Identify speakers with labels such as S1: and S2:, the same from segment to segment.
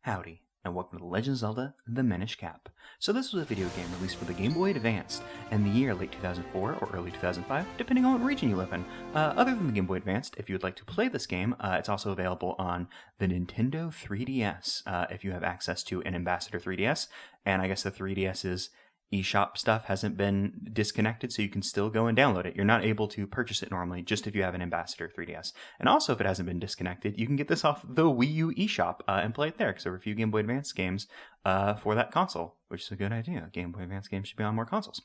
S1: Howdy, and welcome to The Legend of Zelda: The Minish Cap. So this was a video game released for the Game Boy Advance in the year late 2004 or early 2005, depending on what region you live in. Other than the Game Boy Advance, if you would like to play this game, it's also available on the Nintendo 3DS if you have access to an Ambassador 3DS, and I guess the 3DS's eShop stuff hasn't been disconnected, so you can still go and download it. You're not able to purchase it normally, just if you have an Ambassador 3DS. And also, if it hasn't been disconnected, you can get this off the Wii U eShop and play it there, because there were a few Game Boy Advance games for that console, which is a good idea. Game Boy Advance games should be on more consoles.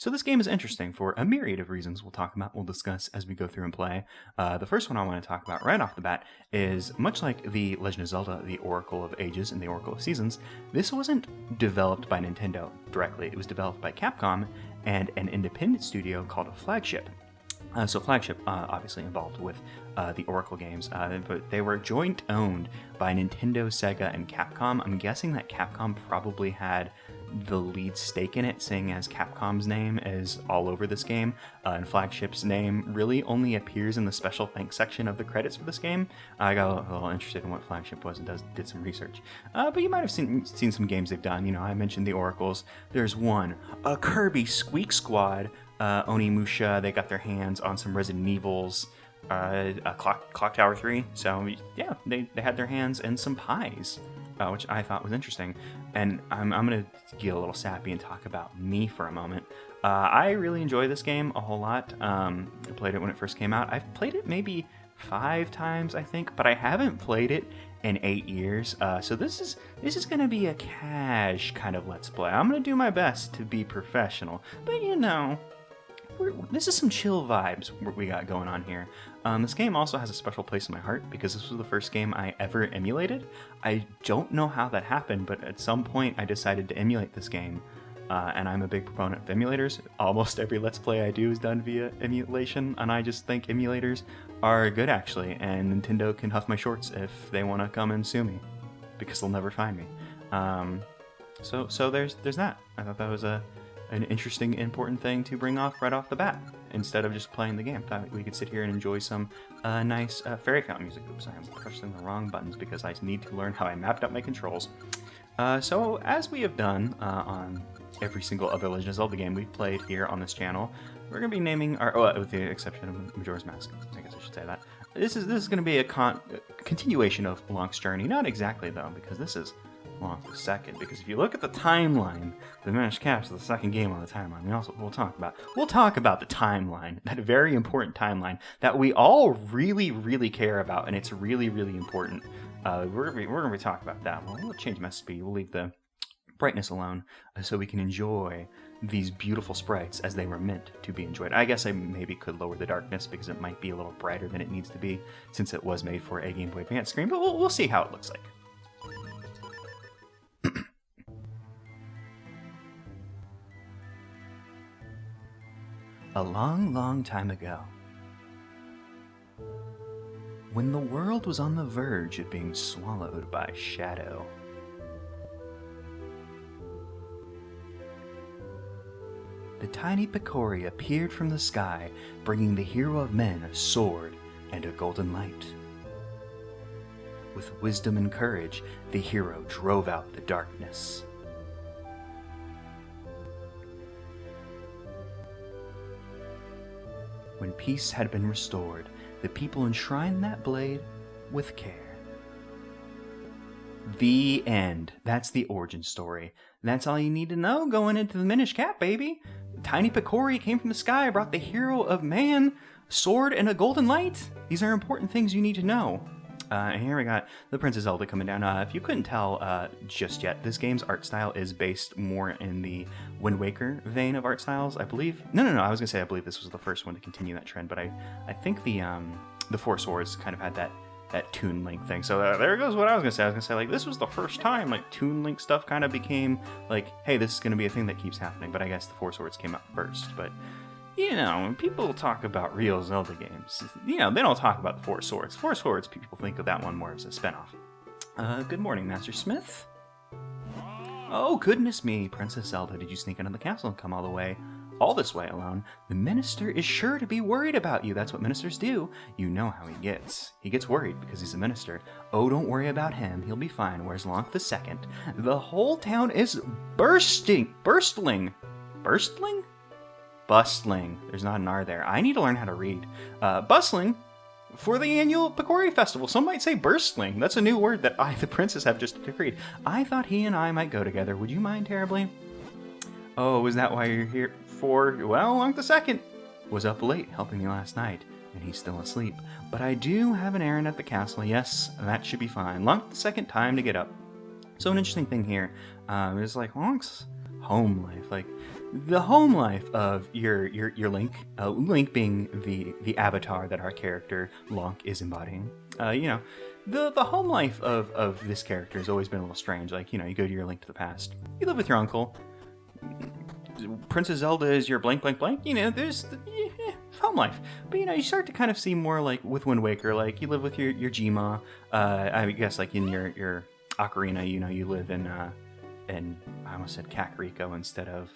S1: So this game is interesting for a myriad of reasons we'll discuss as we go through and play. The first one I want to talk about right off the bat is, much like the Legend of Zelda, the Oracle of Ages and the Oracle of Seasons, this wasn't developed by Nintendo directly. It was developed by Capcom and an independent studio called Flagship. So Flagship obviously involved with the Oracle games, but they were joint owned by Nintendo, Sega, and Capcom. I'm guessing that Capcom probably had the lead stake in it, seeing as Capcom's name is all over this game, and Flagship's name really only appears in the special thanks section of the credits for this game. I got a little interested in what Flagship was and did some research. But you might have seen some games they've done. You know, I mentioned the Oracles. There's one, a Kirby Squeak Squad, Onimusha. They got their hands on some Resident Evils, Clock Tower 3. So yeah, they had their hands in some pies, which I thought was interesting. And I'm going to get a little sappy and talk about me for a moment. I really enjoy this game a whole lot. I played it when it first came out. I've played it maybe 5 times, I think, but I haven't played it in 8 years. So this is going to be a cash kind of Let's Play. I'm going to do my best to be professional, but you know, this is some chill vibes we got going on here. This game also has a special place in my heart because this was the first game I ever emulated. I don't know how that happened, but at some point I decided to emulate this game. And I'm a big proponent of emulators. Almost every Let's Play I do is done via emulation, and I just think emulators are good, actually. And Nintendo can huff my shorts if they want to come and sue me, because they'll never find me. So there's that. I thought that was an interesting, important thing to bring off right off the bat, instead of just playing the game. Thought we could sit here and enjoy some nice fairy fountain music. Oops, I am pressing the wrong buttons because I need to learn how I mapped out my controls. So as we have done on every single other Legend of Zelda game we've played here on this channel, we're going to be naming our, with the exception of Majora's Mask, I guess I should say that. This is going to be a continuation of Link's Journey. Not exactly, though, because this is Link the Second. Because if you look at the timeline, the Minish Cap is the second game on the timeline. We'll talk about the timeline, that very important timeline that we all really, really care about, and it's really, really important. We're going to be talking about that. We'll change my speed. We'll leave the brightness alone so we can enjoy these beautiful sprites as they were meant to be enjoyed. I guess I maybe could lower the darkness because it might be a little brighter than it needs to be since it was made for a Game Boy Advance screen, but we'll see how it looks like. A long, long time ago, when the world was on the verge of being swallowed by shadow, the tiny Picori appeared from the sky, bringing the hero of men a sword and a golden light. With wisdom and courage, the hero drove out the darkness. When peace had been restored, the people enshrined that blade with care. The end. That's the origin story. That's all you need to know going into the Minish Cap, baby. Tiny Picori came from the sky, brought the hero of man, a sword, and a golden light. These are important things you need to know. And here we got the Princess Zelda coming down. If you couldn't tell just yet, this game's art style is based more in the Wind Waker vein of art styles, I believe. No, I was gonna say I believe this was the first one to continue that trend, but I think the Four Swords kind of had that Toon Link thing. So there goes what I was gonna say. I was gonna say, like, this was the first time like Toon Link stuff kind of became like, hey, this is gonna be a thing that keeps happening. But I guess the Four Swords came out first. But you know, when people talk about real Zelda games, you know, they don't talk about the Four Swords. Four Swords, people think of that one more as a spinoff. Good morning, Master Smith. Oh, goodness me, Princess Zelda, did you sneak into the castle and come all the way all this way alone, the minister is sure to be worried about you. That's what ministers do. You know how he gets. He gets worried because he's a minister. Oh, don't worry about him. He'll be fine. Where's Lonk the Second? The whole town is bustling. There's not an R there. I need to learn how to read. Bustling for the annual Picori Festival. Some might say burstling. That's a new word that I, the princess, have just decreed. I thought he and I might go together. Would you mind terribly? Oh, is that why you're here for? Well, Lonk the Second was up late helping me last night, and he's still asleep. But I do have an errand at the castle. Yes, that should be fine. Lonk the Second, time to get up. So an interesting thing here is like Lonk's home life, like the home life of your Link, Link being the avatar that our character Lonk is embodying. You know, the home life of this character has always been a little strange. Like, you know, you go to your Link to the Past, you live with your uncle. Princess Zelda is your blank blank blank. You know, there's home life, but you know, you start to kind of see more like with Wind Waker, like you live with your Gma. I guess like in your Ocarina, you know, you live in I almost said Kakariko instead of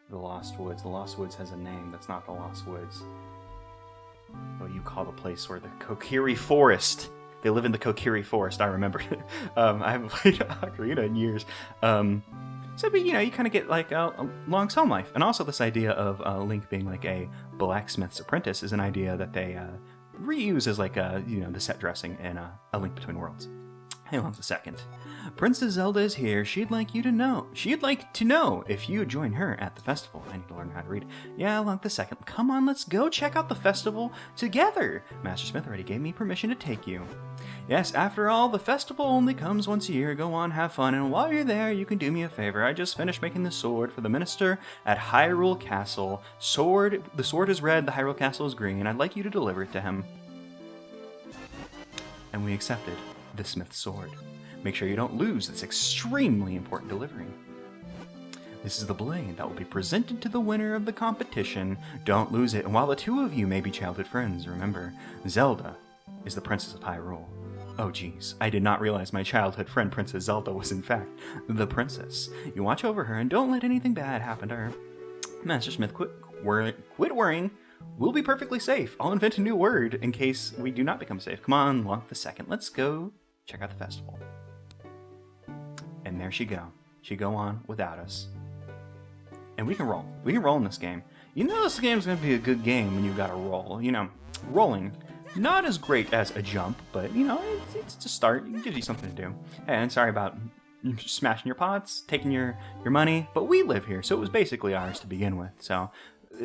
S1: the Lost Woods. The Lost Woods has a name. That's not the Lost Woods. What you call the place where the Picori Forest. They live in the Picori Forest. I remember. I haven't played Ocarina in years. So, but you know, you kind of get like a Lonk's home life, and also this idea of Link being like a blacksmith's apprentice is an idea that they reuse as like you know, the set dressing in A Link Between Worlds. Hey, Lonk the Second. Princess Zelda is here. She'd like to know if you join her at the festival. I need to learn how to read. Yeah, Lonk the Second. Come on, let's go check out the festival together. Master Smith already gave me permission to take you. Yes, after all, the festival only comes once a year. Go on, have fun, and while you're there, you can do me a favor. I just finished making the sword for the minister at Hyrule Castle. The sword is red, the Hyrule Castle is green. I'd like you to deliver it to him. And we accepted the smith's sword. Make sure you don't lose this extremely important delivery. This is the blade that will be presented to the winner of the competition. Don't lose it, and while the two of you may be childhood friends, remember, Zelda is the Princess of Hyrule. Oh geez, I did not realize my childhood friend Princess Zelda was in fact the princess. You watch over her and don't let anything bad happen to her. Master Smith, quit worrying. We'll be perfectly safe. I'll invent a new word in case we do not become safe. Come on, Lonk the Second. Let's go check out the festival. And there she go. She go on without us. And we can roll. We can roll in this game. You know this game's going to be a good game when you've got a roll. You know, rolling. Not as great as a jump, but, you know, it's a start. It gives you something to do. And sorry about smashing your pots, taking your money, but we live here, so it was basically ours to begin with. So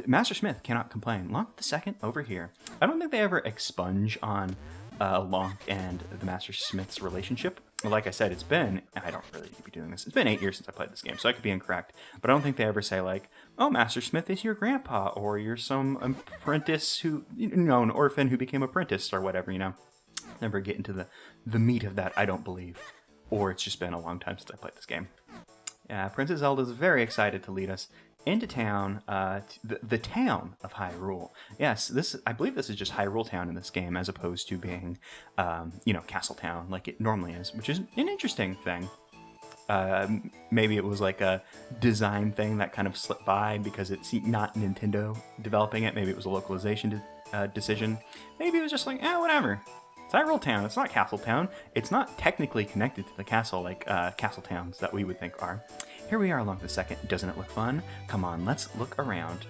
S1: Master Smith cannot complain. Lonk the Second over here. I don't think they ever expunge on Lonk and the Master Smith's relationship. Like I said, it's been, I don't really need to be doing this, it's been 8 years since I played this game, so I could be incorrect, but I don't think they ever say like, oh, Master Smith is your grandpa, or you're some apprentice who, you know, an orphan who became apprentice, or whatever, you know. Never get into the meat of that, I don't believe. Or it's just been a long time since I played this game. Princess Zelda is very excited to lead us into town, the town of Hyrule. Yes, I believe this is just Hyrule Town in this game, as opposed to being, you know, Castle Town like it normally is, which is an interesting thing. Maybe it was like a design thing that kind of slipped by because it's not Nintendo developing it. Maybe it was a localization decision. Maybe it was just like, whatever. It's Hyrule Town. It's not Castle Town. It's not technically connected to the castle like castle towns that we would think are. Here we are, Lonk the Second. Doesn't it look fun? Come on, let's look around.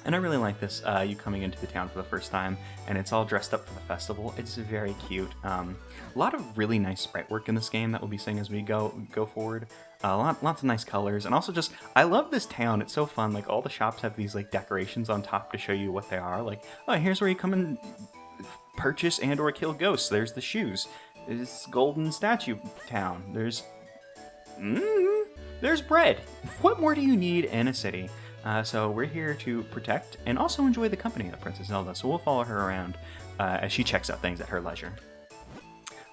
S1: And I really like this, you coming into the town for the first time, and it's all dressed up for the festival. It's very cute. A lot of really nice sprite work in this game that we'll be seeing as we go forward. Lots of nice colors, and also just, I love this town. It's so fun. Like, all the shops have these, like, decorations on top to show you what they are. Like, oh, here's where you come and purchase and or kill ghosts. There's the shoes. It's Golden Statue Town. There's bread. What more do you need in a city? So we're here to protect and also enjoy the company of Princess Zelda, so we'll follow her around as she checks out things at her leisure.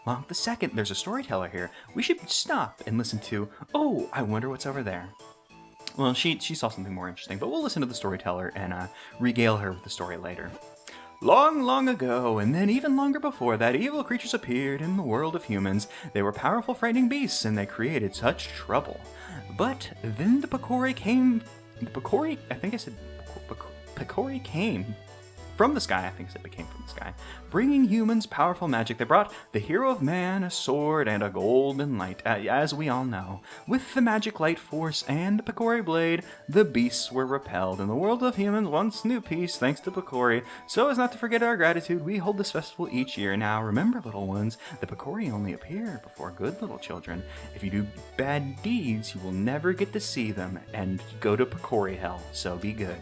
S1: Lonk the Second, there's a storyteller here. We should stop and listen to, oh, I wonder what's over there. Well, she saw something more interesting, but we'll listen to the storyteller and regale her with the story later. Long, long ago, and then even longer before that, evil creatures appeared in the world of humans. They were powerful, frightening beasts, and they created such trouble. But then the Picori came The Picori, I think I said Picori came from the sky. I think it became from the sky, bringing humans powerful magic. They brought the hero of man a sword and a golden light, as we all know. With the magic light force and the Picori blade, the beasts were repelled, and the world of humans once knew peace thanks to Picori. So as not to forget our gratitude, we hold this festival each year. Now remember, little ones, the Picori only appear before good little children. If you do bad deeds, you will never get to see them and go to Picori hell, so be good.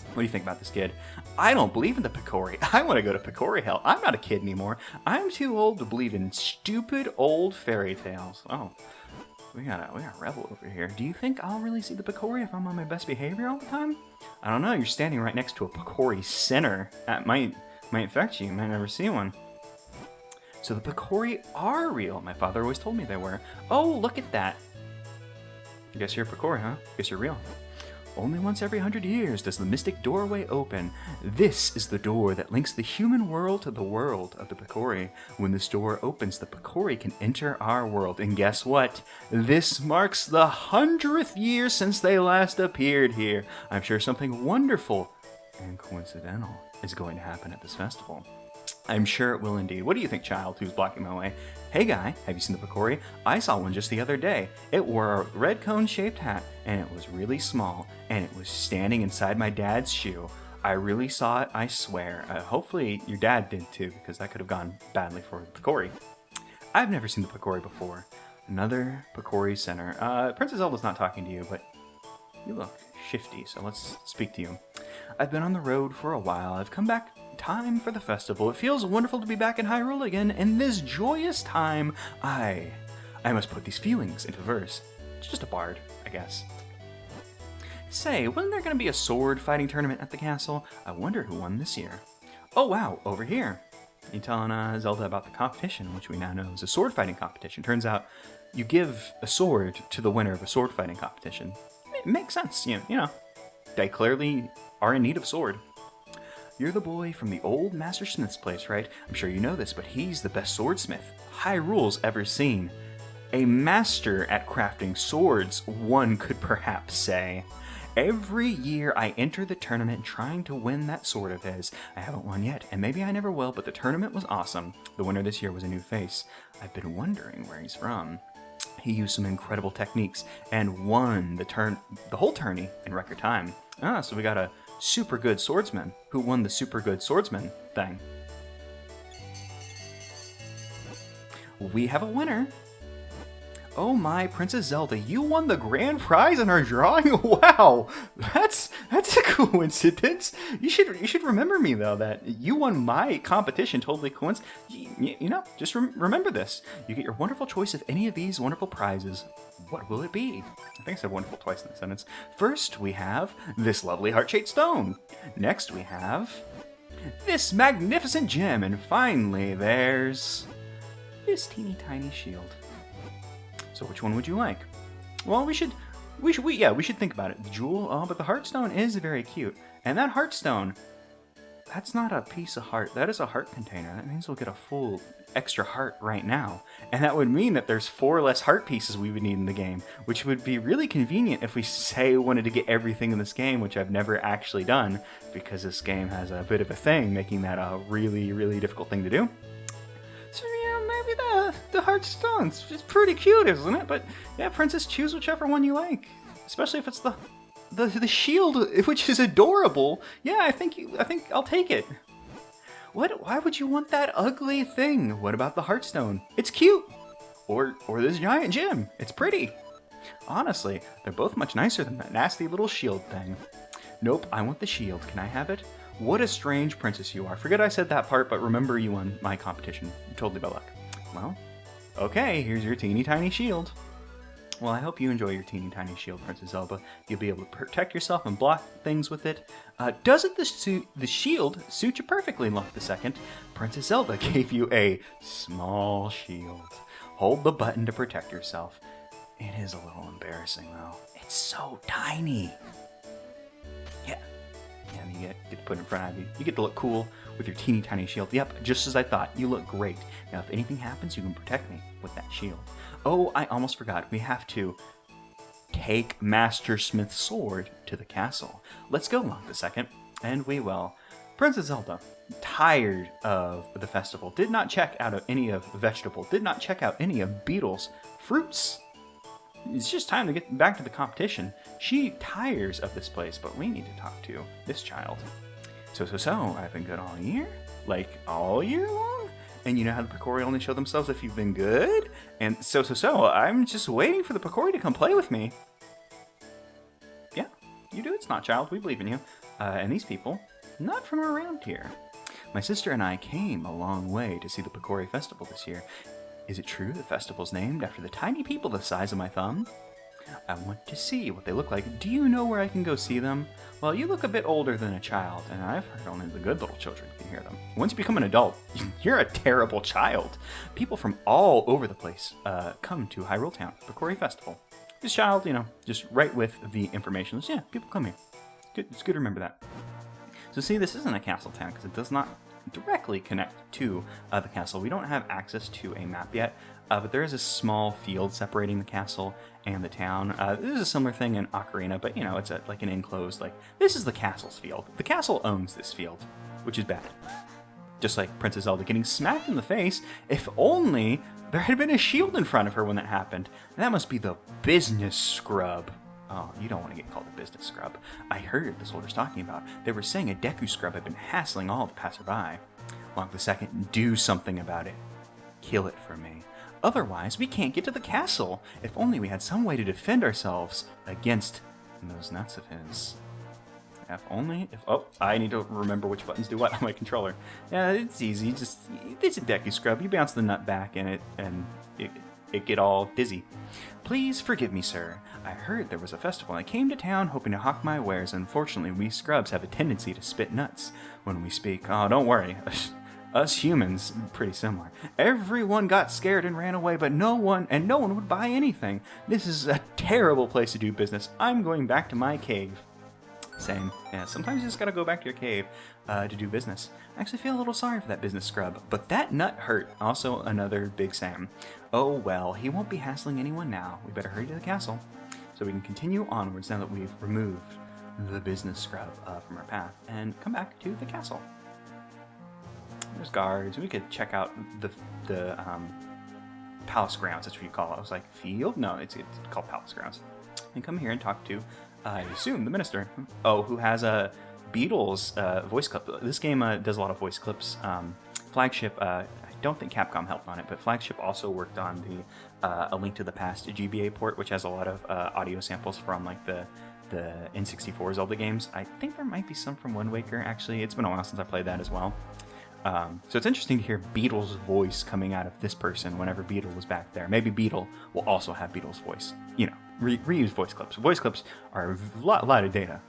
S1: What do you think about this, kid? I don't believe in the Picori. I want to go to Picori hell. I'm not a kid anymore. I'm too old to believe in stupid old fairy tales. Oh, we got a rebel over here. Do you think I'll really see the Picori if I'm on my best behavior all the time? I don't know. You're standing right next to a Picori center. That might affect you. You might never see one. So the Picori are real. My father always told me they were. Oh, look at that. I guess you're a Picori, huh? Guess you're real. Only once every 100 years does the mystic doorway open. This is the door that links the human world to the world of the Picori. When this door opens, the Picori can enter our world. And guess what? This marks the 100th year since they last appeared here. I'm sure something wonderful and coincidental is going to happen at this festival. I'm sure it will indeed. What do you think, child, who's blocking my way? Hey guy, have you seen the Picori? I saw one just the other day. It wore a red cone-shaped hat, and it was really small, and it was standing inside my dad's shoe. I really saw it, I swear. Hopefully your dad did too, because that could have gone badly for the Picori. I've never seen the Picori before. Another Picori center. Princess Zelda's not talking to you, but you look shifty, so let's speak to you. I've been on the road for a while. I've come back time for the festival. It feels wonderful to be back in Hyrule again, and this joyous time, I must put these feelings into verse. Just a bard, I guess. Say, wasn't there going to be a sword fighting tournament at the castle? I wonder who won this year. Oh wow, over here. You telling Zelda about the competition, which we now know is a sword fighting competition. Turns out you give a sword to the winner of a sword fighting competition. It makes sense, you know. They clearly are in need of a sword. You're the boy from the old Master Smith's place, right? I'm sure you know this, but he's the best swordsmith Hyrule's ever seen. A master at crafting swords, one could perhaps say. Every year I enter the tournament trying to win that sword of his. I haven't won yet, and maybe I never will, but the tournament was awesome. The winner this year was a new face. I've been wondering where he's from. He used some incredible techniques and won the whole tourney in record time. So we got a super good swordsman who won the super good swordsman thing. We have a winner. Oh my, Princess Zelda, you won the grand prize in our drawing? Wow, that's a coincidence. You should remember me though, that you won my competition. Totally coincidence. You know, just remember this. You get your wonderful choice of any of these wonderful prizes. What will it be? I think I said wonderful twice in the sentence. First, we have this lovely heart-shaped stone. Next, we have this magnificent gem, and finally, there's this teeny tiny shield. So which one would you like? Well, we should think about it. The jewel, but the heartstone is very cute. And that heartstone, that's not a piece of heart. That is a heart container. That means we'll get a full extra heart right now. And that would mean that there's 4 less heart pieces we would need in the game, which would be really convenient if we say wanted to get everything in this game, which I've never actually done, because this game has a bit of a thing, making that a really, really difficult thing to do. So yeah, maybe the heartstone's just pretty cute, isn't it? But yeah, Princess, choose whichever one you like. Especially if it's the shield, which is adorable. Yeah, I think I'll take it. Why would you want that ugly thing? What about the heartstone? It's cute. Or this giant gem. It's pretty. Honestly, they're both much nicer than that nasty little shield thing. Nope, I want the shield. Can I have it? What a strange princess you are. Forget I said that part, but remember you won my competition. Totally by luck. Well, okay, here's your teeny tiny shield. Well, I hope you enjoy your teeny tiny shield, Princess Zelda. You'll be able to protect yourself and block things with it. Doesn't the shield suit you perfectly, Luck the Second? Princess Zelda gave you a small shield. Hold the button to protect yourself. It is a little embarrassing, though. It's so tiny. Yeah, you get to put it in front of you. You get to look cool with your teeny tiny shield. Yep, just as I thought. You look great. Now, if anything happens, you can protect me with that shield. Oh, I almost forgot. We have to take Master Smith's sword to the castle. Let's go, Locke II, and we will. Princess Zelda, tired of the festival, did not check out any of vegetable, did not check out any of beetles, fruits. It's just time to get back to the competition. She tires of this place, but we need to talk to this child. So, I've been good all year? Like, all year long? And you know how the Picori only show themselves if you've been good? And so, I'm just waiting for the Picori to come play with me. Yeah, you do it, Snot Child. We believe in you. And these people, not from around here. My sister and I came a long way to see the Picori Festival this year. Is it true the festival's named after the tiny people the size of my thumb? I want to see what they look like. Do you know where I can go see them? Well, you look a bit older than a child, and I've heard only the good little children can hear them. Once you become an adult, you're a terrible child. People from all over the place come to Hyrule Town, Picori Festival. This child, just right with the information. Yeah, people come here. It's good to remember that. So see, this isn't a castle town because it does not directly connect to the castle. We don't have access to a map yet, but there is a small field separating the castle and the town. This is a similar thing in Ocarina, but it's like an enclosed, this is the castle's field. The castle owns this field, which is bad. Just like Princess Zelda getting smacked in the face. If only there had been a shield in front of her when that happened. That must be the business scrub. Oh, you don't want to get called a business scrub. I heard the soldiers talking about. They were saying a Deku scrub had been hassling all the passerby. Locke II, do something about it. Kill it for me. Otherwise, we can't get to the castle. If only we had some way to defend ourselves against those nuts of his. I need to remember which buttons do what on my controller. Yeah, it's easy. It's a Deku scrub. You bounce the nut back in it, and it get all dizzy. Please forgive me, sir. I heard there was a festival. I came to town hoping to hawk my wares. Unfortunately, we scrubs have a tendency to spit nuts when we speak. Oh, don't worry. Us humans, pretty similar. Everyone got scared and ran away, but no one would buy anything. This is a terrible place to do business. I'm going back to my cave. Same. Yeah, sometimes you just gotta go back to your cave to do business. I actually feel a little sorry for that business scrub, but that nut hurt. Also another Big Sam. Oh well, he won't be hassling anyone now. We better hurry to the castle so we can continue onwards now that we've removed the business scrub from our path and come back to the castle. There's guards. We could check out the palace grounds. That's what you call it. I was like, field? No, it's called palace grounds. And come here and talk to, I assume, the minister. Oh, who has a Beatles voice clip. This game does a lot of voice clips. Flagship, I don't think Capcom helped on it, but Flagship also worked on the A Link to the Past GBA port, which has a lot of audio samples from the N64 Zelda games. I think there might be some from Wind Waker, actually. It's been a while since I played that as well. So it's interesting to hear Beetle's voice coming out of this person whenever Beetle was back there. Maybe Beetle will also have Beetle's voice. Reuse voice clips. Voice clips are a lot of data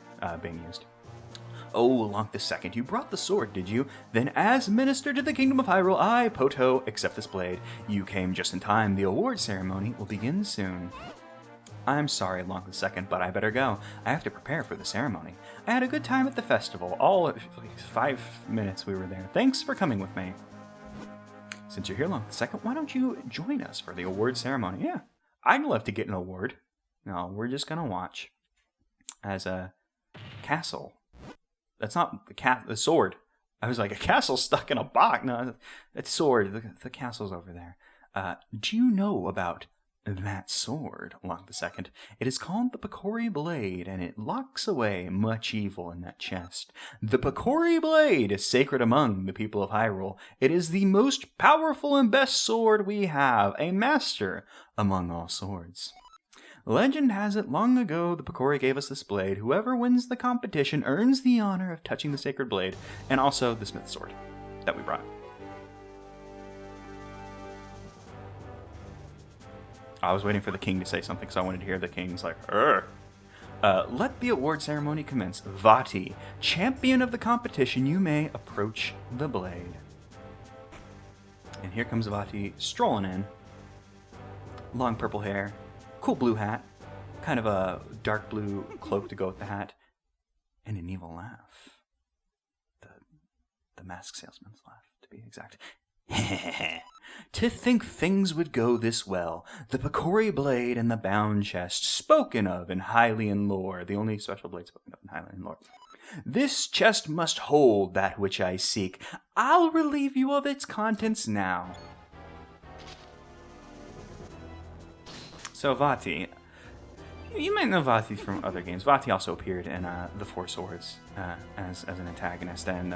S1: being used. Oh, Locke II, you brought the sword, did you? Then as minister to the Kingdom of Hyrule, I, Poto, accept this blade. You came just in time. The award ceremony will begin soon. I'm sorry, Locke II, but I better go. I have to prepare for the ceremony. I had a good time at the festival. All 5 minutes we were there. Thanks for coming with me. Since you're here, Locke II, why don't you join us for the award ceremony? Yeah, I'd love to get an award. No, we're just gonna watch as a castle. That's not the sword. I was like, a castle stuck in a box. No, it's sword. The castle's over there. Do you know about that sword, Locke II? It is called the Picori Blade, and it locks away much evil in that chest. The Picori Blade is sacred among the people of Hyrule. It is the most powerful and best sword we have, a master among all swords. Legend has it, long ago, the Picori gave us this blade. Whoever wins the competition earns the honor of touching the sacred blade, and also the smith's sword that we brought. I was waiting for the king to say something, so I wanted to hear the king's like, let the award ceremony commence. Vati, champion of the competition, you may approach the blade. And here comes Vati strolling in. Long purple hair. Cool blue hat, kind of a dark blue cloak to go with the hat, and an evil laugh. The mask salesman's laugh, to be exact. To think things would go this well. The Picori blade and the bound chest, spoken of in Hylian lore. The only special blade spoken of in Hylian lore. This chest must hold that which I seek. I'll relieve you of its contents now. So Vati, you might know Vati from other games. Vati also appeared in The Four Swords as an antagonist, and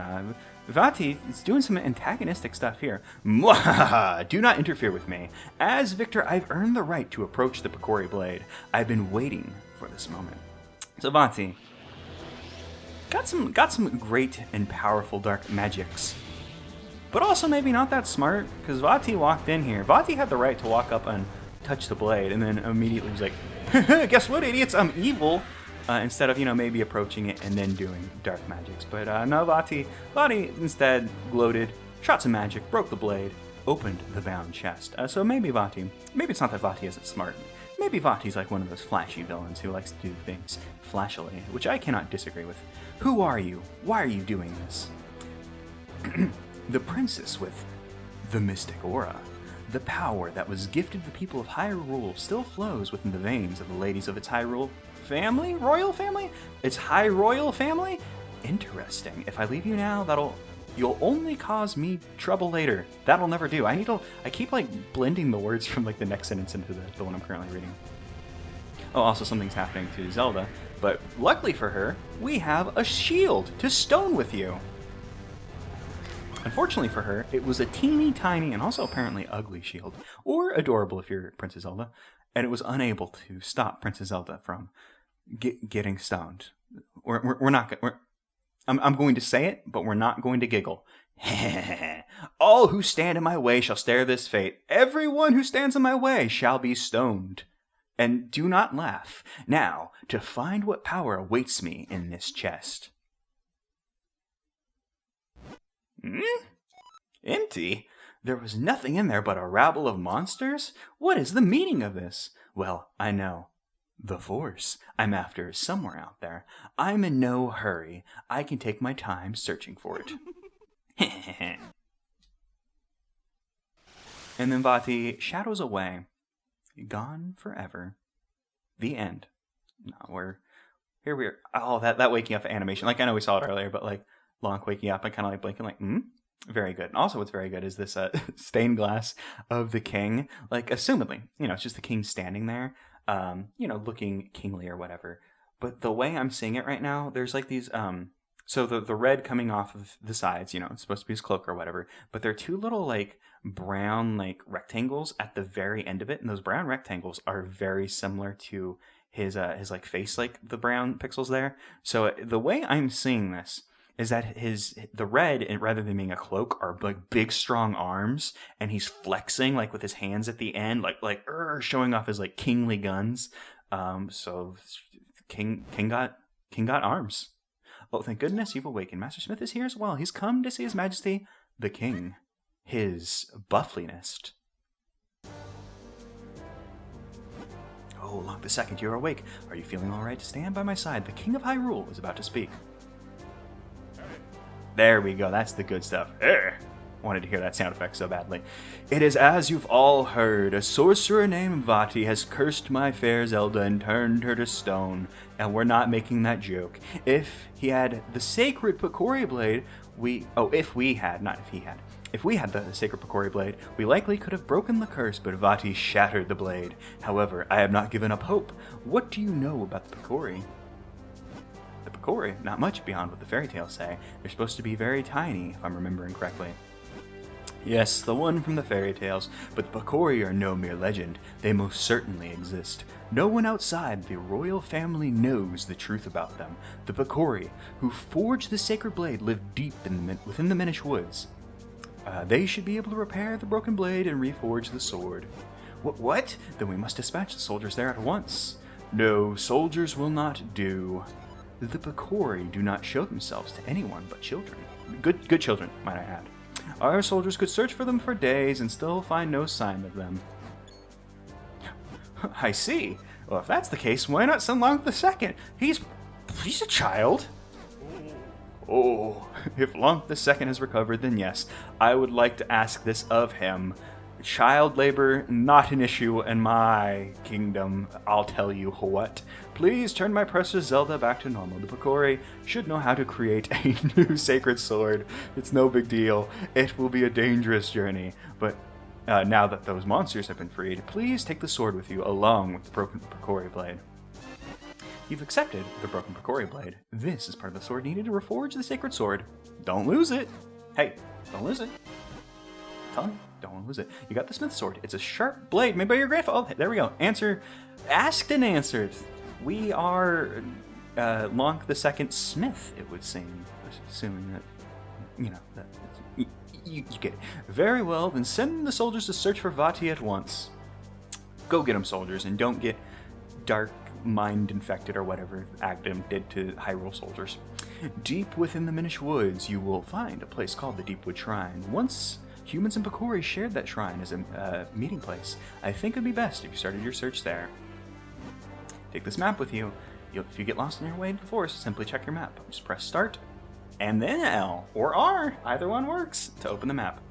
S1: Vati is doing some antagonistic stuff here. Mwahaha! Do not interfere with me. As Victor, I've earned the right to approach the Picori blade. I've been waiting for this moment. So Vati got some great and powerful dark magics, but also maybe not that smart, because Vati walked in here. Vati had the right to walk up and touch the blade, and then immediately was like, guess what, idiots, I'm evil, instead of, maybe approaching it and then doing dark magics. But no, Vati instead gloated, shot some magic, broke the blade, opened the bound chest. So maybe it's not that Vati isn't smart. Maybe Vati's like one of those flashy villains who likes to do things flashily, which I cannot disagree with. Who are you? Why are you doing this? The princess with the mystic aura. The power that was gifted the people of Hyrule still flows within the veins of the ladies of its Hyrule family? Royal family? Its high royal family? Interesting. If I leave you now, you'll only cause me trouble later. That'll never do. I keep blending the words from the next sentence into the one I'm currently reading. Oh, also something's happening to Zelda, but luckily for her, we have a shield to stone with you. Unfortunately for her, it was a teeny tiny and also apparently ugly shield, or adorable if you're Princess Zelda, and it was unable to stop Princess Zelda from getting stoned. I'm going to say it, but we're not going to giggle. All who stand in my way shall share this fate. Everyone who stands in my way shall be stoned. And do not laugh. Now, to find what power awaits me in this chest. Empty? There was nothing in there but a rabble of monsters? What is the meaning of this? Well, I know. The force I'm after is somewhere out there. I'm in no hurry. I can take my time searching for it. And then Vati shadows away. Gone forever. The end. No, here we are. Oh, that waking up animation. I know we saw it earlier, but Lonk waking up, I kind of blinking very good. And also what's very good is this stained glass of the king. Assumedly, it's just the king standing there, looking kingly or whatever. But the way I'm seeing it right now, there's these, so the red coming off of the sides, it's supposed to be his cloak or whatever, but there are two little brown rectangles at the very end of it, and those brown rectangles are very similar to his face, the brown pixels there. So the way I'm seeing this is that the red, rather than being a cloak, are big strong arms, and he's flexing with his hands at the end, showing off his kingly guns. So king got arms. Oh, thank goodness you've awakened. Master Smith is here as well. He's come to see His Majesty the King, his buffliness. Oh, Lonk the Second, you're awake. Are you feeling all right? Stand by my side. The King of Hyrule is about to speak. There we go. That's the good stuff. Wanted to hear that sound effect so badly. It is as you've all heard. A sorcerer named Vati has cursed my fair Zelda and turned her to stone. And we're not making that joke. If he had the sacred Picori blade, if we had the sacred Picori blade, we likely could have broken the curse, but Vati shattered the blade. However, I have not given up hope. What do you know about the Picori? The Picori? Not much beyond what the fairy tales say. They're supposed to be very tiny, if I'm remembering correctly. Yes, the one from the fairy tales, but the Picori are no mere legend. They most certainly exist. No one outside the royal family knows the truth about them. The Picori, who forged the sacred blade, live deep within the Minish woods. They should be able to repair the broken blade and reforge the sword. What? Then we must dispatch the soldiers there at once. No, soldiers will not do. The Picori do not show themselves to anyone but children. Good children, might I add. Our soldiers could search for them for days and still find no sign of them. I see. Well, if that's the case, why not send Lonk the Second? He's a child. Oh, if Lonk the Second has recovered, then yes, I would like to ask this of him. Child labor, not an issue in my kingdom, I'll tell you what. Please turn my precious Zelda back to normal. The Picori should know how to create a new sacred sword. It's no big deal. It will be a dangerous journey, but now that those monsters have been freed, please take the sword with you along with the broken Picori blade. You've accepted the broken Picori blade. This is part of the sword needed to reforge the sacred sword. Don't lose it. Hey, don't lose it. Tell me, don't lose it. You got the smith sword. It's a sharp blade made by your grandfather. Oh, there we go. Answer, asked and answered. We are Lonk the Second Smith, it would seem. Assuming that, you know, that you get it. Very well, then send the soldiers to search for Vati at once. Go get them, soldiers, and don't get dark mind infected or whatever Agdam did to Hyrule soldiers. Deep within the Minish woods, you will find a place called the Deepwood Shrine. Once humans and Picori shared that shrine as a meeting place. I think it'd be best if you started your search there. Take this map with you. If you get lost on your way to the forest, simply check your map. Just press start, and then L or R, either one works, to open the map.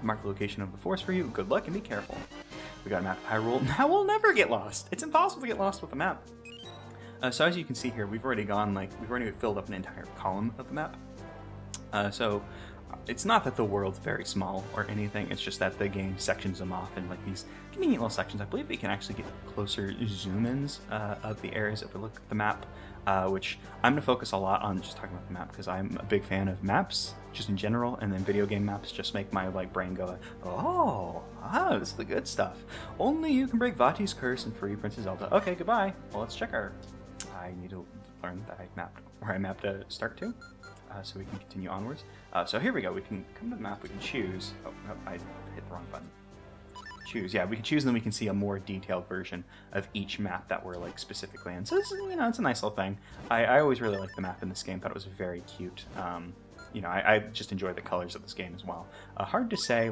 S1: Mark the location of the forest for you. Good luck and be careful. We got a map of Hyrule. Now we'll never get lost. It's impossible to get lost with a map. So as you can see here, we've already filled up an entire column of the map. So it's not that the world's very small or anything. It's just that the game sections them off in like these convenient little sections. I believe we can actually get closer zoom-ins of the areas if we look at the map, which I'm going to focus a lot on just talking about the map because I'm a big fan of maps just in general, and then video game maps just make my brain go, this is the good stuff. Only you can break Vati's curse and free Princess Zelda. Okay, goodbye. Well, let's check our... I need to learn that I mapped a start to, so we can continue onwards. So here we go. We can come to the map. We can choose. Oh, no, I hit the wrong button. Choose. Yeah, we can choose, and then we can see a more detailed version of each map that we're specifically in. So this is, it's a nice little thing. I always really liked the map in this game. Thought it was very cute. I just enjoy the colors of this game as well. Hard to say,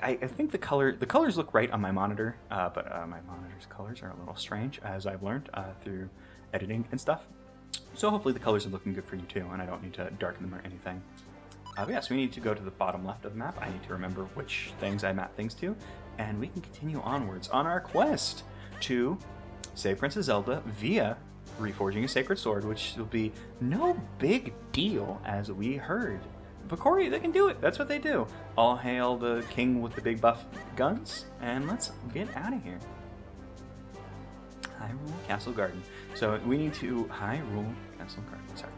S1: I think the colors look right on my monitor, but my monitor's colors are a little strange, as I've learned through editing and stuff. So hopefully the colors are looking good for you too, and I don't need to darken them or anything. But yes, we need to go to the bottom left of the map. I need to remember which things I map things to, and we can continue onwards on our quest to save Princess Zelda via reforging a sacred sword, which will be no big deal, as we heard. Picori, they can do it. That's what they do. All hail the king with the big buff guns, and let's get out of here. Hyrule Castle Garden. So we need to Hyrule Castle Garden. Sorry.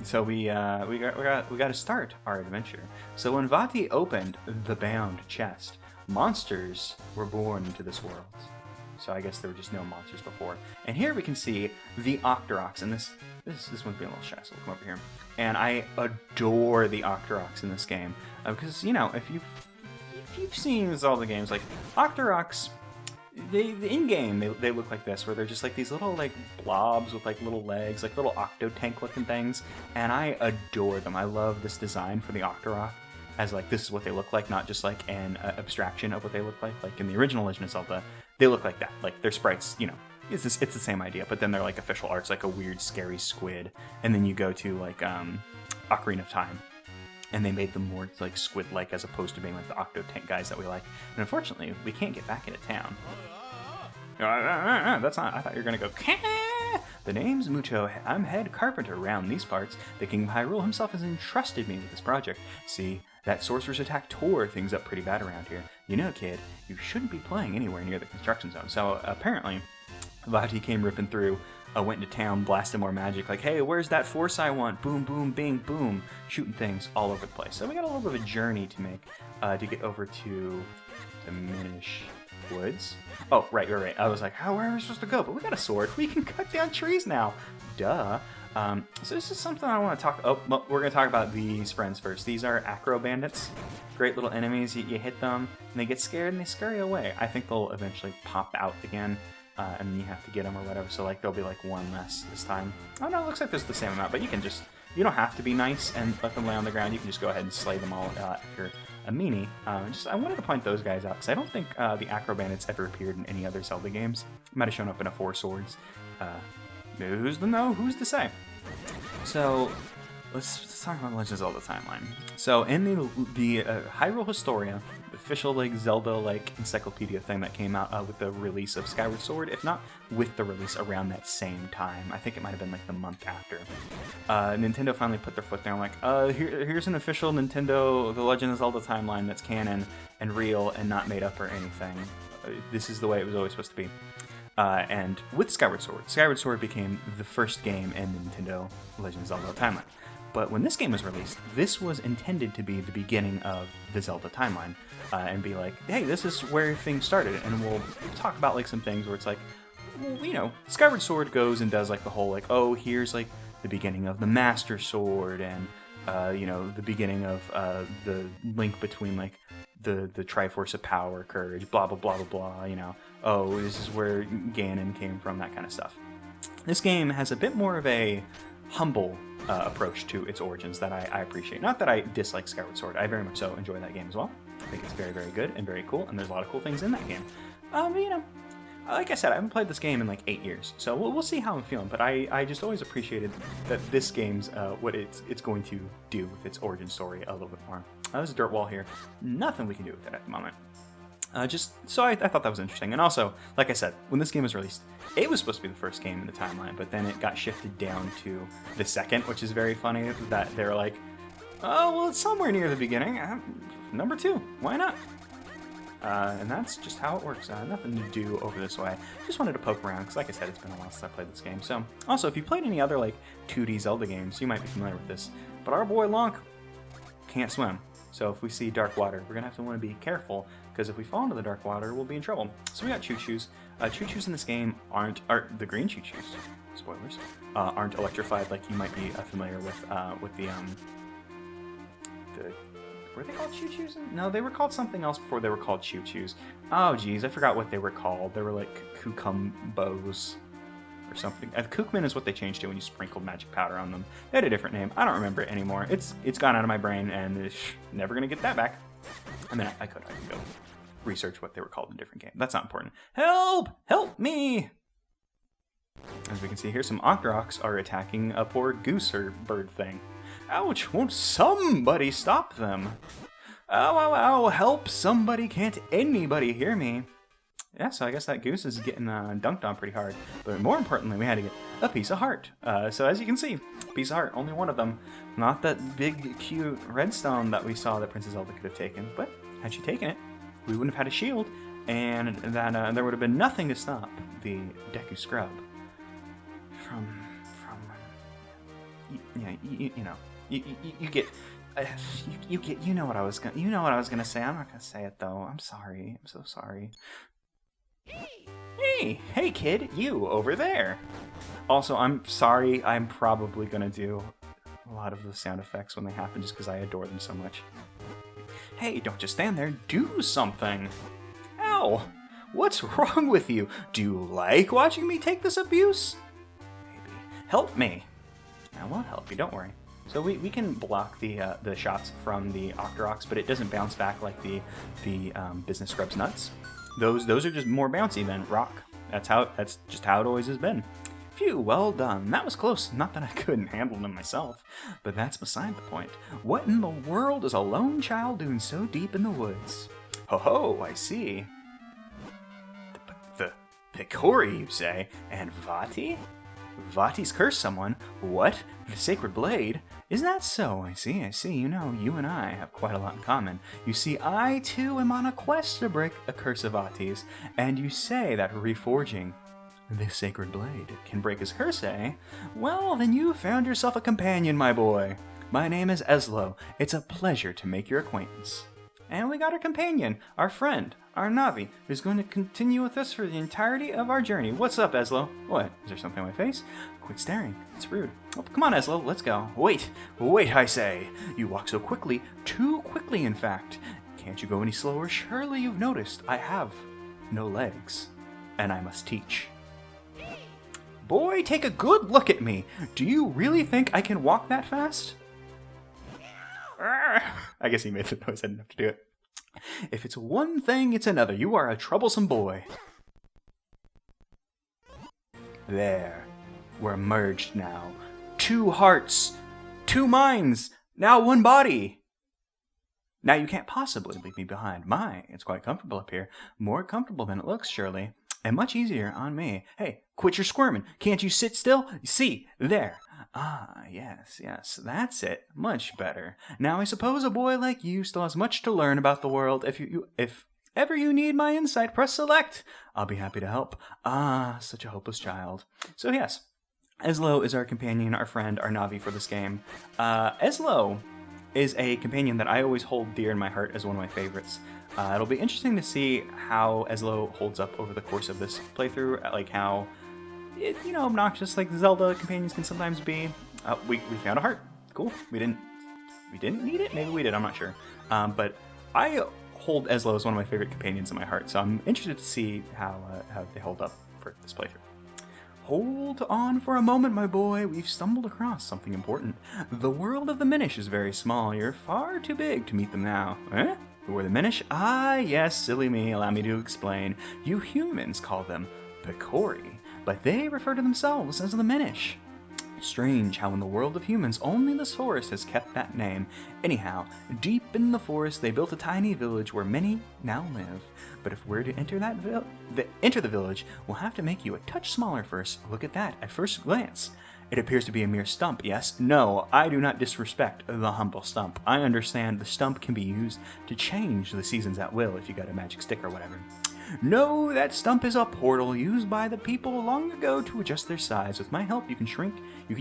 S1: So we got to start our adventure. So when Vati opened the bound chest, monsters were born into this world. So I guess there were just no monsters before. And here we can see the Octoroks, and this one's being a little shy, so we'll come over here. And I adore the Octoroks in this game because if you've seen all the games, Octoroks, in game they look like this, where they're just these little blobs with little legs, little octo tank looking things, and I adore them. I love this design for the Octorok, as this is what they look like, not just an abstraction of what they look like. in the original Legend of Zelda, they look like that. Their sprites, it's the same idea, but then they're official art's a weird scary squid, and then you go to Ocarina of Time, and they made them more squid-like as opposed to being the octo tank guys that we like. And unfortunately, we can't get back into town. That's not. I thought you were gonna go. The name's Mucho. I'm head carpenter around these parts. The King of Hyrule himself has entrusted me with this project. See, that sorcerer's attack tore things up pretty bad around here. Kid, you shouldn't be playing anywhere near the construction zone. So apparently, Vati came ripping through. Went into town, blasted more magic, hey, where's that force I want? Boom, boom, bing, boom. Shooting things all over the place. So we got a little bit of a journey to make to get over to the Minish woods. Oh, right. I was where are we supposed to go? But we got a sword. We can cut down trees now. Duh. So this is something I want to talk... Oh, well, we're going to talk about these friends first. These are Acro Bandits. Great little enemies. You hit them, and they get scared, and they scurry away. I think they'll eventually pop out again. And then you have to get them or whatever, so there'll be one less this time. Oh no, it looks like there's the same amount, but you don't have to be nice and let them lay on the ground. You can just go ahead and slay them all if you're a meanie. I wanted to point those guys out, because I don't think the Acro Bandits ever appeared in any other Zelda games. Might have shown up in a Four Swords. Who's to say? So let's talk about Legend of Zelda timeline. So in the Hyrule Historia, the official like Zelda like encyclopedia thing that came out with the release of Skyward Sword, if not with the release around that same time, I think it might have been like the month after. Nintendo finally put their foot down, like, here's an official Nintendo The Legend of Zelda timeline that's canon and real and not made up or anything. This is the way it was always supposed to be. And with Skyward Sword became the first game in the Nintendo Legend of Zelda timeline. But when this game was released, this was intended to be the beginning of the Zelda timeline, and be like, hey, this is where things started, and we'll talk about like some things where it's like, well, you know, Skyward Sword goes and does like the whole like, oh, here's like the beginning of the Master Sword, and you know, the beginning of the link between like the Triforce of Power, Courage, blah blah blah blah blah. You know, oh, this is where Ganon came from, that kind of stuff. This game has a bit more of a humble approach to its origins that I appreciate. Not that I dislike Skyward Sword, I very much so enjoy that game as well. I think it's very, very good and very cool, and there's a lot of cool things in that game. You know, like I said, I haven't played this game in like 8 years, so we'll see how I'm feeling, but I just always appreciated that this game's what it's going to do with its origin story a little bit more. There's a dirt wall here. Nothing we can do with it at the moment. So I thought that was interesting. And also, like I said, when this game was released, it was supposed to be the first game in the timeline, but then it got shifted down to the second, which is very funny that they're like, oh, well, it's somewhere near the beginning. Number 2, why not? And that's just how it works. Nothing to do over this way. Just wanted to poke around, because like I said, it's been a while since I played this game. So, also, if you played any other like 2D Zelda games, you might be familiar with this. But our boy Lonk can't swim. So if we see dark water, we're going to have to want to be careful, because if we fall into the dark water, we'll be in trouble. So we got choo-choos. Choo-choos in this game aren't the green choo-choos, spoilers, aren't electrified like you might be familiar with the were they called choo-choos? No, they were called something else before they were called choo-choos. Oh geez, I forgot what they were called. They were like cucumbos or something. Kookmin is what they changed to when you sprinkled magic powder on them. They had a different name. I don't remember it anymore. It's gone out of my brain, and never gonna get that back. I mean, I could go research what they were called in a different game. That's not important. Help! Help me! As we can see here, some Octoroks are attacking a poor goose or bird thing. Ouch! Won't somebody stop them? Ow, ow, ow! Help! Somebody! Can't anybody hear me? Yeah, so I guess that goose is getting dunked on pretty hard. But more importantly, we had to get a piece of heart. So as you can see, piece of heart, only one of them. Not that big, cute redstone that we saw that Princess Zelda could have taken, but had she taken it, we wouldn't have had a shield, and that there would have been nothing to stop the Deku Scrub from you know, you get. You know what I was gonna say. I'm not gonna say it though. I'm sorry. I'm so sorry. Hey kid, you over there. Also, I'm sorry. I'm probably gonna do a lot of the sound effects when they happen just because I adore them so much. Hey, don't just stand there. Do something. Ow! What's wrong with you? Do you like watching me take this abuse? Maybe. Help me. I won't help you. Don't worry. So we can block the shots from the Octoroks, but it doesn't bounce back like the Business Scrub's nuts. Those are just more bouncy than rock. That's just how it always has been. Phew, well done. That was close. Not that I couldn't handle them myself, but that's beside the point. What in the world is a lone child doing so deep in the woods? Ho, I see. The Picori, you say? And Vati? Vati's cursed someone. What? The sacred blade? Is that so? I see. You know, you and I have quite a lot in common. You see, I too am on a quest to break a curse of Vati's, and you say that reforging this sacred blade can break his curse, eh? Well, then you found yourself a companion, my boy. My name is Eslo. It's a pleasure to make your acquaintance. And we got our companion, our friend, our Navi, who's going to continue with us for the entirety of our journey. What's up, Eslo? What? Is there something on my face? Quit staring. It's rude. Oh, come on, Eslo. Let's go. Wait, I say. You walk so quickly. Too quickly, in fact. Can't you go any slower? Surely you've noticed I have no legs, and I must teach. Boy, take a good look at me. Do you really think I can walk that fast? I guess he made the noise. I didn't have to do it. If it's one thing, it's another. You are a troublesome boy. There. We're merged now. 2 hearts, 2 minds, now 1 body. Now you can't possibly leave me behind. It's quite comfortable up here. More comfortable than it looks, surely. And much easier on me. Hey, quit your squirming. Can't you sit still? See, there. Ah, yes, that's it. Much better. Now I suppose a boy like you still has much to learn about the world. If ever you need my insight, press select. I'll be happy to help. Ah, such a hopeless child. So yes, Eslo is our companion, our friend, our Navi for this game. Eslo is a companion that I always hold dear in my heart as one of my favorites. It'll be interesting to see how Eslo holds up over the course of this playthrough, like how, obnoxious like Zelda companions can sometimes be. We found a heart. Cool. We didn't need it? Maybe we did, I'm not sure. But I hold Eslo as one of my favorite companions in my heart, so I'm interested to see how they hold up for this playthrough. Hold on for a moment, my boy. We've stumbled across something important. The world of the Minish is very small. You're far too big to meet them now. Eh? Who are the Minish? Ah, yes, silly me. Allow me to explain. You humans call them Picori, but they refer to themselves as the Minish. Strange how in the world of humans only this forest has kept that name. Anyhow, deep in the forest they built a tiny village where many now live. But if we're to enter the village, we'll have to make you a touch smaller first. Look at that at first glance. It appears to be a mere stump, yes? No, I do not disrespect the humble stump. I understand the stump can be used to change the seasons at will if you got a magic stick or whatever. No, that stump is a portal used by the people long ago to adjust their size. With my help, you can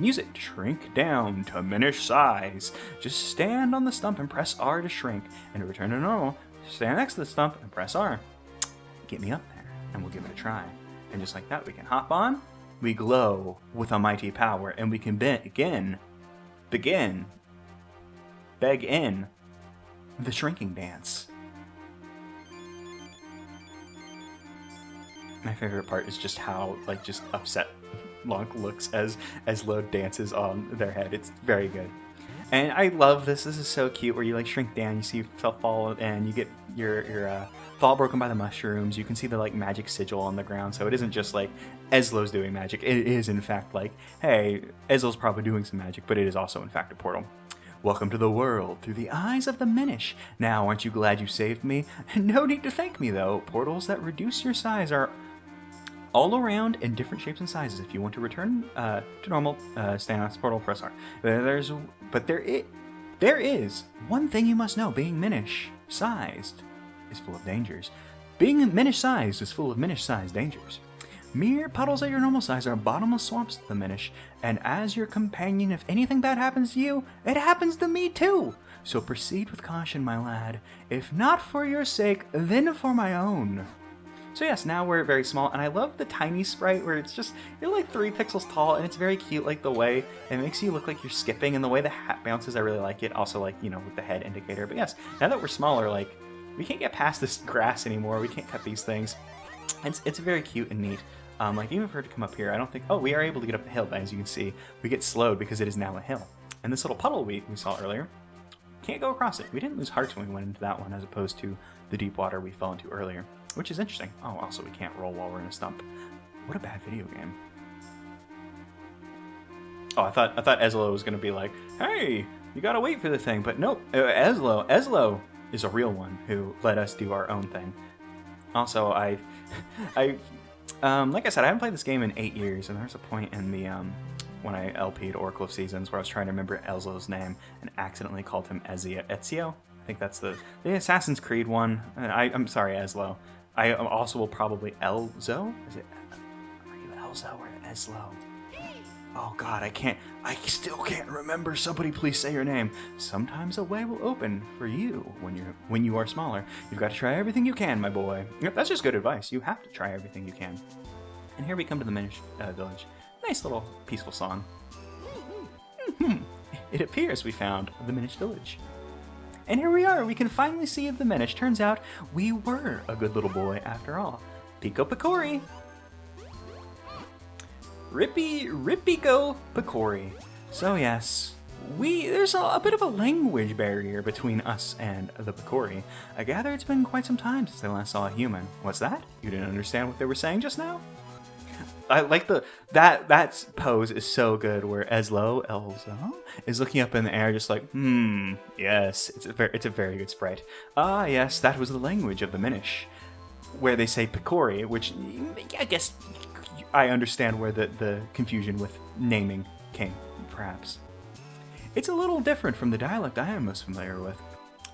S1: use it to shrink down to Minish size. Just stand on the stump and press R to shrink, and to return to normal, stand next to the stump and press R. Get me up there, and we'll give it a try. And just like that, we can hop on, we glow with a mighty power, and we can begin the shrinking dance. My favorite part is just how, just upset Lonk looks as Lo dances on their head. It's very good. And I love this. This is so cute where you, shrink down, you see yourself fall, and you get your fall broken by the mushrooms. You can see the, magic sigil on the ground. So it isn't just, Eslo's doing magic. It is, in fact, hey, Eslo's probably doing some magic, but it is also, in fact, a portal. Welcome to the world through the eyes of the Minish. Now, aren't you glad you saved me? No need to thank me, though. Portals that reduce your size are all around in different shapes and sizes. If you want to return to normal, stand on this portal, press R. There is one thing you must know. Being Minish-sized is full of dangers. Being Minish-sized is full of Minish-sized dangers. Mere puddles at your normal size are bottomless swamps to the Minish, and as your companion, if anything bad happens to you, it happens to me too. So proceed with caution, my lad. If not for your sake, then for my own. So yes, now we're very small, and I love the tiny sprite where you're 3 pixels tall, and it's very cute, the way it makes you look like you're skipping, and the way the hat bounces, I really like it. Also, with the head indicator. But yes, now that we're smaller, we can't get past this grass anymore. We can't cut these things. It's very cute and neat. Even for her to come up here, I don't think... Oh, we are able to get up the hill, but as you can see, we get slowed because it is now a hill. And this little puddle we saw earlier, can't go across it. We didn't lose hearts when we went into that one, as opposed to the deep water we fell into earlier, which is interesting. Oh, also we can't roll while we're in a stump. What a bad video game. Oh, I thought Eslo was going to be like, hey, you gotta wait for the thing, but nope. Eslo is a real one who let us do our own thing. Also, like I said, I haven't played this game in 8 years, and there's a point in the when I LP'd Oracle of Seasons where I was trying to remember Eslo's name and accidentally called him Ezio. I think that's the Assassin's Creed one. I'm sorry, Eslo. I also will probably Elzo. Is it? Are you Elzo or Eslo? Oh God, I still can't remember. Somebody please say your name. Sometimes a way will open for you when you are smaller. You've got to try everything you can, my boy. Yep, that's just good advice. You have to try everything you can. And here we come to the Minish village. Nice little peaceful song. It appears we found the Minish village. And here we are. We can finally see the Minish. Turns out we were a good little boy after all. Pico Picori. Rippico Picori. So yes, there's a bit of a language barrier between us and the Picori. I gather it's been quite some time since I last saw a human. What's that? You didn't understand what they were saying just now? I like that pose is so good. Where Elzo is looking up in the air, just like, yes, it's a very good sprite. Ah, yes, that was the language of the Minish, where they say Picori, which I guess I understand where the confusion with naming came, perhaps. It's a little different from the dialect I am most familiar with.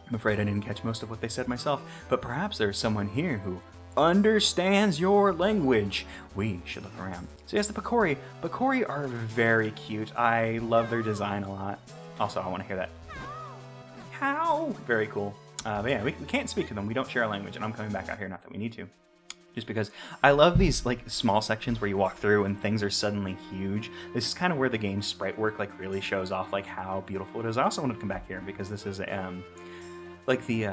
S1: I'm afraid I didn't catch most of what they said myself, but perhaps there's someone here who understands your language. We should look around. So yes, the Picori. Picori are very cute. I love their design a lot. Also, I want to hear that. How? Very cool. But yeah, we can't speak to them. We don't share a language, and I'm coming back out here, not that we need to. Just because I love these like small sections where you walk through and things are suddenly huge. This is kind of where the game's sprite work like really shows off like how beautiful it is. I also wanted to come back here because this is like the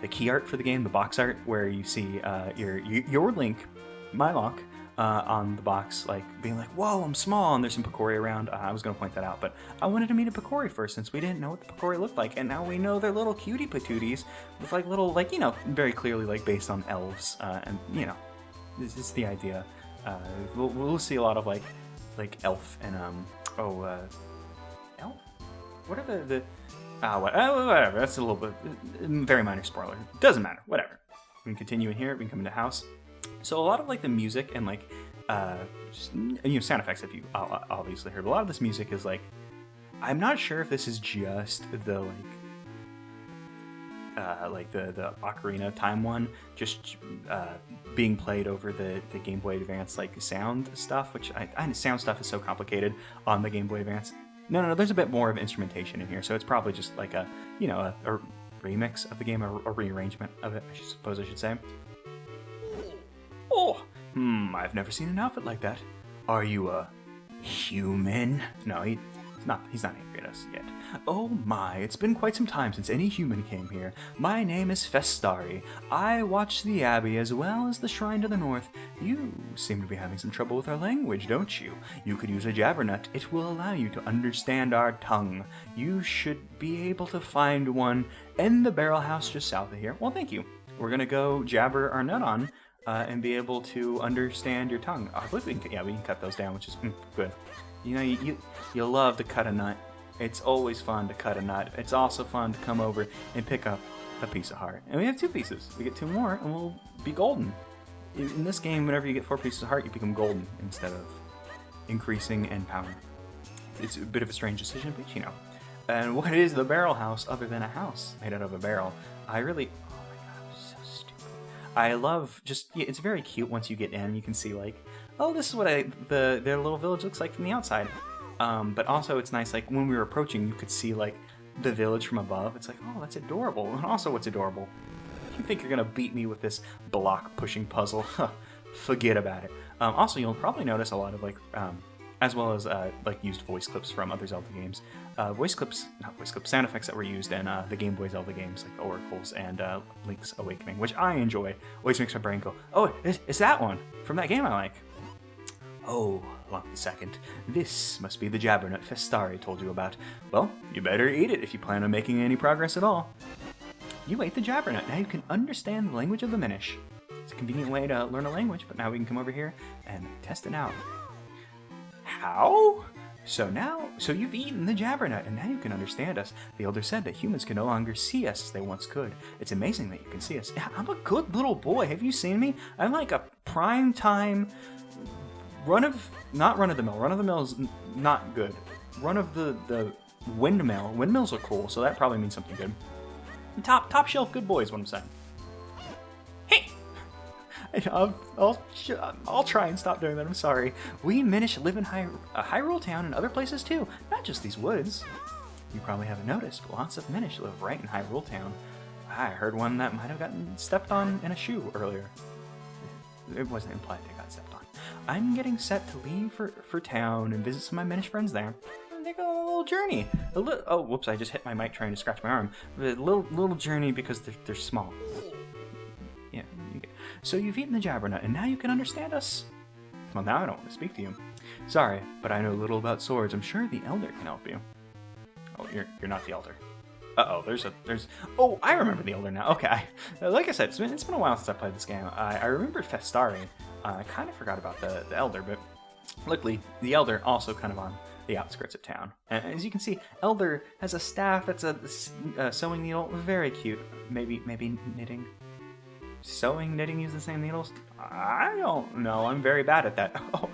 S1: key art for the game, the box art, where you see your Link, my Locke, on the box, like being like, "Whoa, I'm small," and there's some Picori around. I was going to point that out, but I wanted to meet a Picori first since we didn't know what the Picori looked like, and now we know they're little cutie patooties with like little, like, you know, very clearly like based on elves, and you know, this is the idea. We'll see a lot of like elf and elf. What are the whatever. That's a little bit very minor spoiler. Doesn't matter. Whatever. We can continue in here. We can come into house. So a lot of like the music and like just, you know, sound effects, if you obviously heard. A lot of this music is like, I'm not sure if this is just the the Ocarina of Time one, just being played over the Game Boy Advance like sound stuff, which sound stuff is so complicated on the Game Boy Advance. No, there's a bit more of instrumentation in here, so it's probably just like a, you know, a remix of the game, a rearrangement of it, I suppose I should say. Oh, I've never seen an outfit like that. Are you a human? No, he's not angry at us yet. Oh my, it's been quite some time since any human came here. My name is Festari. I watch the Abbey as well as the Shrine to the north. You seem to be having some trouble with our language, don't you? You could use a jabbernut. It will allow you to understand our tongue. You should be able to find one in the barrel house just south of here. Well, thank you. We're gonna go jabber our nut on and be able to understand your tongue. I believe we can cut those down, which is good. You know, you love to cut a nut. It's always fun to cut a nut. It's also fun to come over and pick up a piece of heart. And we have 2 pieces. We get 2 more, and we'll be golden. In this game, whenever you get 4 pieces of heart, you become golden instead of increasing in power. It's a bit of a strange decision, but you know. And what is the barrel house other than a house made out of a barrel? Oh my god, so stupid. I love it's very cute once you get in. You can see like, oh, this is what their little village looks like from the outside. But also it's nice, like when we were approaching, you could see like the village from above. It's like, oh, that's adorable. And also what's adorable, you think you're gonna beat me with this block pushing puzzle? Forget about it. Also, you'll probably notice a lot of like, as well as like used voice clips from other Zelda games. Sound effects that were used in the Game Boy Zelda games, like Oracles and Link's Awakening, which I enjoy. Always makes my brain go, oh, it's that one from that game I like. Oh, long second. This must be the jabbernut Festari told you about. Well, you better eat it if you plan on making any progress at all. You ate the jabbernut. Now you can understand the language of the Minish. It's a convenient way to learn a language, but now we can come over here and test it out. How? So you've eaten the jabbernut, and now you can understand us. The elder said that humans can no longer see us as they once could. It's amazing that you can see us. Yeah, I'm a good little boy. Have you seen me? I'm like a prime time run of the mill. Run of the mill is not good. Run of the windmill. Windmills are cool, so that probably means something good. Top shelf good boy is what I'm saying. Hey! I'll try and stop doing that. I'm sorry. We Minish live in Hyrule Town and other places too, not just these woods. You probably haven't noticed, but lots of Minish live right in Hyrule Town. I heard one that might have gotten stepped on in a shoe earlier. It wasn't implied they got stepped on. I'm getting set to leave for town and visit some of my Minish friends there. Take a little journey. Oh, whoops! I just hit my mic trying to scratch my arm. A little journey because they're small. Yeah. So you've eaten the jabbernut, and now you can understand us. Well, now I don't want to speak to you. Sorry, but I know little about swords. I'm sure the elder can help you. Oh, you're not the elder. Uh-oh, there's... Oh, I remember the elder now. Okay. Like I said, it's been a while since I played this game. I remember Festari. I kind of forgot about the elder, but Luckily, the Elder also kind of on the outskirts of town. And as you can see, Elder has a staff that's a sewing needle. Very cute. Maybe knitting. Sewing, knitting use the same needles? I don't know. I'm very bad at that. Oh,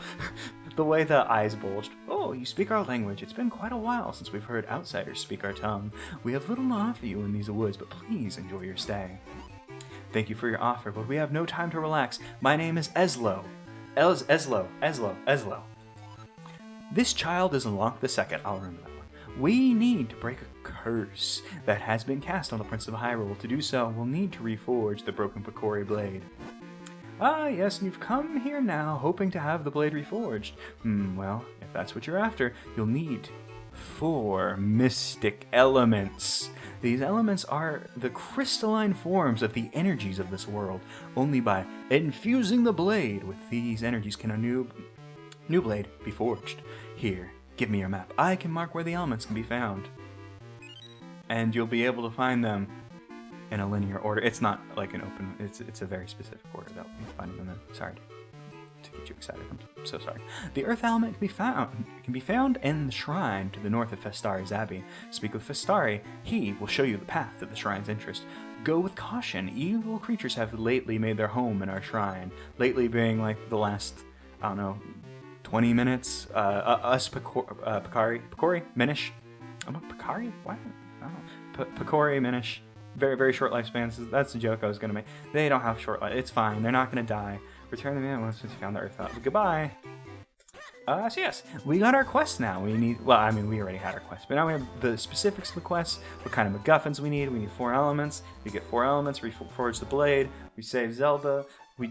S1: the way the eyes bulged. Oh, you speak our language. It's been quite a while since we've heard outsiders speak our tongue. We have little to offer you in these woods, but please enjoy your stay. Thank you for your offer, but we have no time to relax. My name is Eslo. Eslo. This child is Lonk the Second. I'll remember that one. We need to break a curse that has been cast on the Prince of Hyrule. To do so, we'll need to reforge the broken Picori blade. Ah, yes, and you've come here now, hoping to have the blade reforged. Well, if that's what you're after, you'll need 4 mystic elements. These elements are the crystalline forms of the energies of this world. Only by infusing the blade with these energies can a new blade be forged. Here, give me your map. I can mark where the elements can be found. And you'll be able to find them in a linear order. It's not like an open, it's a very specific order that we'll be finding them in. Sorry to get you excited. I'm so sorry. The earth element can be found in the shrine to the north of Festari's Abbey. Speak with Festari. He will show you the path to the shrine's interest. Go with caution. Evil creatures have lately made their home in our shrine. Lately being like the last, I don't know, 20 minutes. Picori, Minish. I'm like, Picori? What? I don't know. Picori, Minish. Very, very short lifespans. That's the joke I was going to make. They don't have short life. It's fine. They're not going to die. Return them in once we found the earth. Goodbye. So yes, we got our quest now. We need, well, I mean, we already had our quest, but now we have the specifics of the quest, what kind of MacGuffins we need. We need 4 elements. We get 4 elements, we forge the blade, we save Zelda, we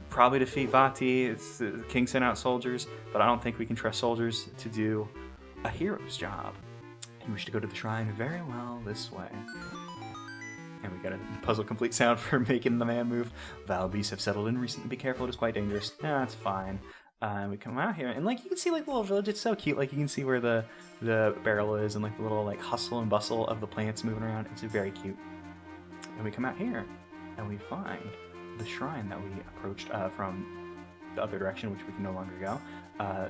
S1: probably defeat Vati. It's the king sent out soldiers, but I don't think we can trust soldiers to do a hero's job. You wish to go to the shrine? Very well, this way. And we got a puzzle complete sound for making the man move. Val beasts have settled in recently. Be careful, it is quite dangerous. Yeah, that's fine. We come out here, and like you can see, like the little village. It's so cute. Like you can see where the barrel is, and like the little like hustle and bustle of the plants moving around. It's very cute. And we come out here, and we find the shrine that we approached from the other direction, which we can no longer go.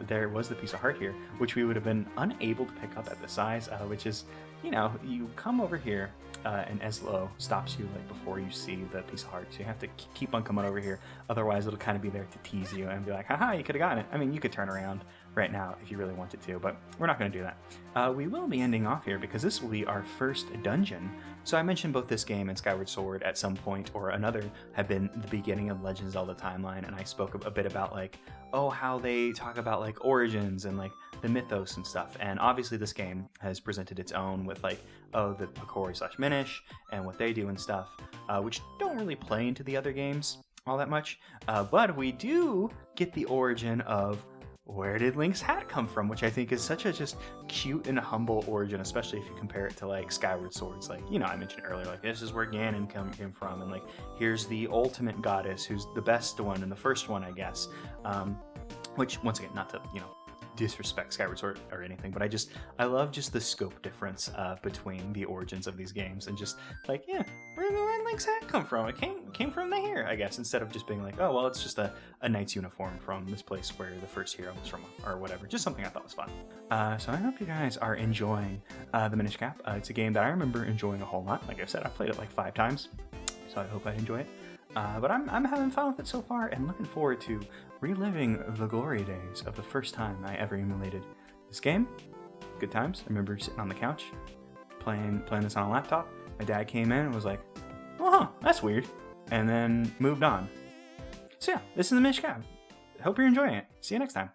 S1: There was the piece of heart here, which we would have been unable to pick up at the size, which is, you know, you come over here, and Eslo stops you like before you see the piece of heart, so you have to keep on coming over here, otherwise it'll kind of be there to tease you and be like, haha, you could have gotten it. I mean, you could turn around right now if you really wanted to, but we're not going to do that. We will be ending off here because this will be our first dungeon. So I mentioned both this game and Skyward Sword at some point or another have been the beginning of Legend of Zelda timeline, and I spoke a bit about like, oh, how they talk about like origins and like the mythos and stuff. And obviously this game has presented its own with like, oh, the Picori / Minish and what they do and stuff, which don't really play into the other games all that much. But we do get the origin of where did Link's hat come from, which I think is such a just cute and humble origin, especially if you compare it to like Skyward Swords. Like, you know, I mentioned earlier, like this is where Ganon came from, and like here's the ultimate goddess who's the best one and the first one, I guess. Which once again, not to, you know, disrespect Skyward Sword or anything, but I love just the scope difference between the origins of these games, and just like, yeah, where did Link's hat come from? It came from here, I guess, instead of just being like, oh well, it's just a knight's uniform from this place where the first hero was from, or whatever. Just something I thought was fun. So I hope you guys are enjoying the Minish Cap. It's a game that I remember enjoying a whole lot. Like I said, I played it like 5 times, so I hope I enjoy it. But I'm having fun with it so far, and looking forward to reliving the glory days of the first time I ever emulated this game. Good times. I remember sitting on the couch playing this on a laptop. My dad came in and was like, "Oh, that's weird," and then moved on. So yeah, this is the Minish Cap. Hope you're enjoying it. See you next time.